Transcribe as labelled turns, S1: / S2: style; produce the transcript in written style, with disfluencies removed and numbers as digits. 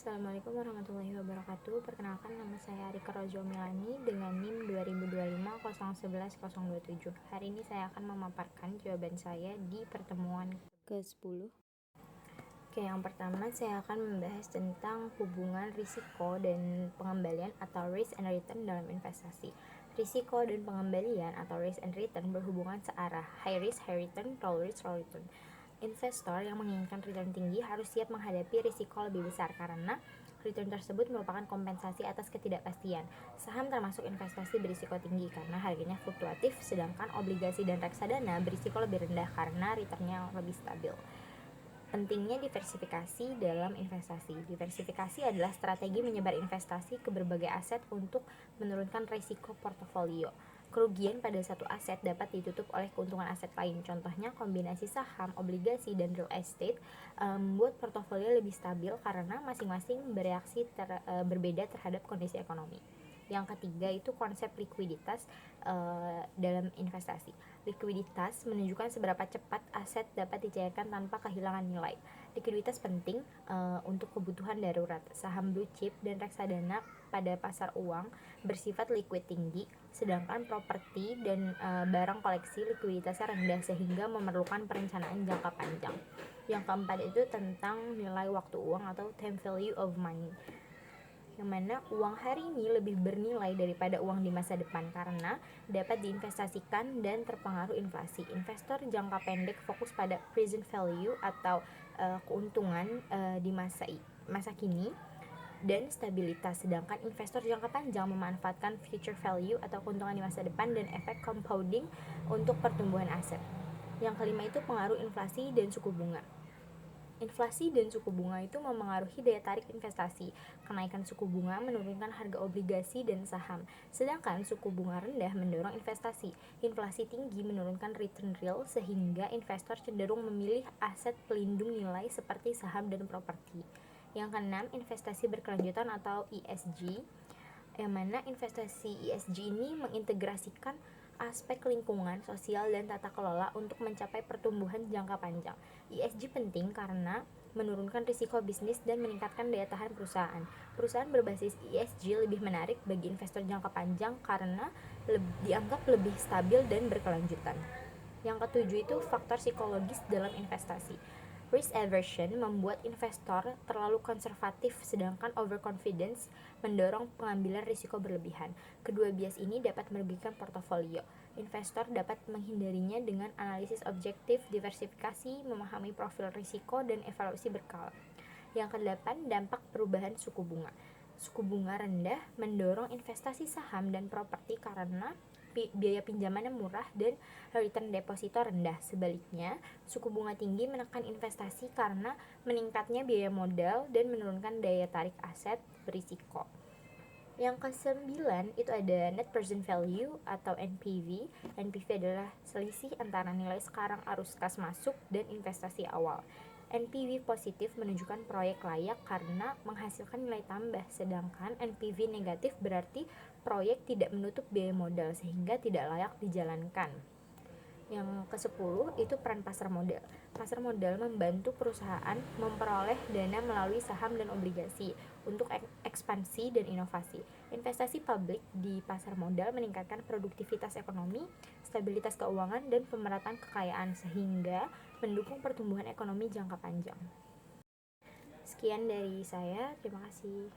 S1: Assalamualaikum warahmatullahi wabarakatuh. Perkenalkan, nama saya Arika Rojo Milani dengan NIM 2025 0111 027. Hari ini saya akan memaparkan jawaban saya di pertemuan ke-10. Oke, yang pertama saya akan membahas tentang hubungan risiko dan pengembalian atau risk and return dalam investasi. Risiko dan pengembalian atau risk and return berhubungan searah, high risk, high return, low risk, low return. Investor yang menginginkan return tinggi harus siap menghadapi risiko lebih besar karena return tersebut merupakan kompensasi atas ketidakpastian. Saham termasuk investasi berisiko tinggi karena harganya fluktuatif, sedangkan obligasi dan reksadana berisiko lebih rendah karena returnnya lebih stabil. Pentingnya diversifikasi dalam investasi. Diversifikasi adalah strategi menyebar investasi ke berbagai aset untuk menurunkan risiko portofolio. Kerugian pada satu aset dapat ditutup oleh keuntungan aset lain. Contohnya kombinasi saham, obligasi, dan real estate membuat portofolio lebih stabil karena masing-masing bereaksi berbeda terhadap kondisi ekonomi. Yang ketiga itu konsep likuiditas dalam investasi. Likuiditas menunjukkan seberapa cepat aset dapat dicairkan tanpa kehilangan nilai. Likuiditas penting untuk kebutuhan darurat. Saham blue chip dan reksadana pada pasar uang bersifat liquid tinggi, sedangkan properti dan barang koleksi likuiditasnya rendah sehingga memerlukan perencanaan jangka panjang. Yang keempat itu tentang nilai waktu uang atau time value of money, yang mana uang hari ini lebih bernilai daripada uang di masa depan karena dapat diinvestasikan dan terpengaruh inflasi. Investor jangka pendek fokus pada present value atau keuntungan di masa kini dan stabilitas, sedangkan investor jangka panjang memanfaatkan future value atau keuntungan di masa depan dan efek compounding untuk pertumbuhan aset. Yang kelima itu pengaruh inflasi dan suku bunga. Inflasi dan suku bunga itu memengaruhi daya tarik investasi. Kenaikan suku bunga menurunkan harga obligasi dan saham, sedangkan suku bunga rendah mendorong investasi. Inflasi tinggi menurunkan return real sehingga investor cenderung memilih aset pelindung nilai seperti saham dan properti. Yang keenam, investasi berkelanjutan atau ESG, yang mana investasi ESG ini mengintegrasikan aspek lingkungan, sosial, dan tata kelola untuk mencapai pertumbuhan jangka panjang. ESG penting karena menurunkan risiko bisnis dan meningkatkan daya tahan perusahaan. Perusahaan berbasis ESG lebih menarik bagi investor jangka panjang karena dianggap lebih stabil dan berkelanjutan. Yang ketujuh itu faktor psikologis dalam investasi. Risk aversion membuat investor terlalu konservatif, sedangkan overconfidence mendorong pengambilan risiko berlebihan. Kedua bias ini dapat merugikan portofolio. Investor dapat menghindarinya dengan analisis objektif, diversifikasi, memahami profil risiko, dan evaluasi berkala. Yang kedelapan, dampak perubahan suku bunga. Suku bunga rendah mendorong investasi saham dan properti karena biaya pinjamannya murah dan return deposito rendah. Sebaliknya, suku bunga tinggi menekan investasi karena meningkatnya biaya modal dan menurunkan daya tarik aset berisiko. Yang kesembilan itu ada net present value atau NPV. NPV adalah selisih antara nilai sekarang arus kas masuk dan investasi awal. NPV positif menunjukkan proyek layak karena menghasilkan nilai tambah, sedangkan NPV negatif berarti proyek tidak menutup biaya modal sehingga tidak layak dijalankan. Yang ke-10 itu peran pasar modal. Pasar modal membantu perusahaan memperoleh dana melalui saham dan obligasi untuk ekspansi dan inovasi. Investasi publik di pasar modal meningkatkan produktivitas ekonomi, stabilitas keuangan, dan pemerataan kekayaan sehingga mendukung pertumbuhan ekonomi jangka panjang. Sekian dari saya, terima kasih.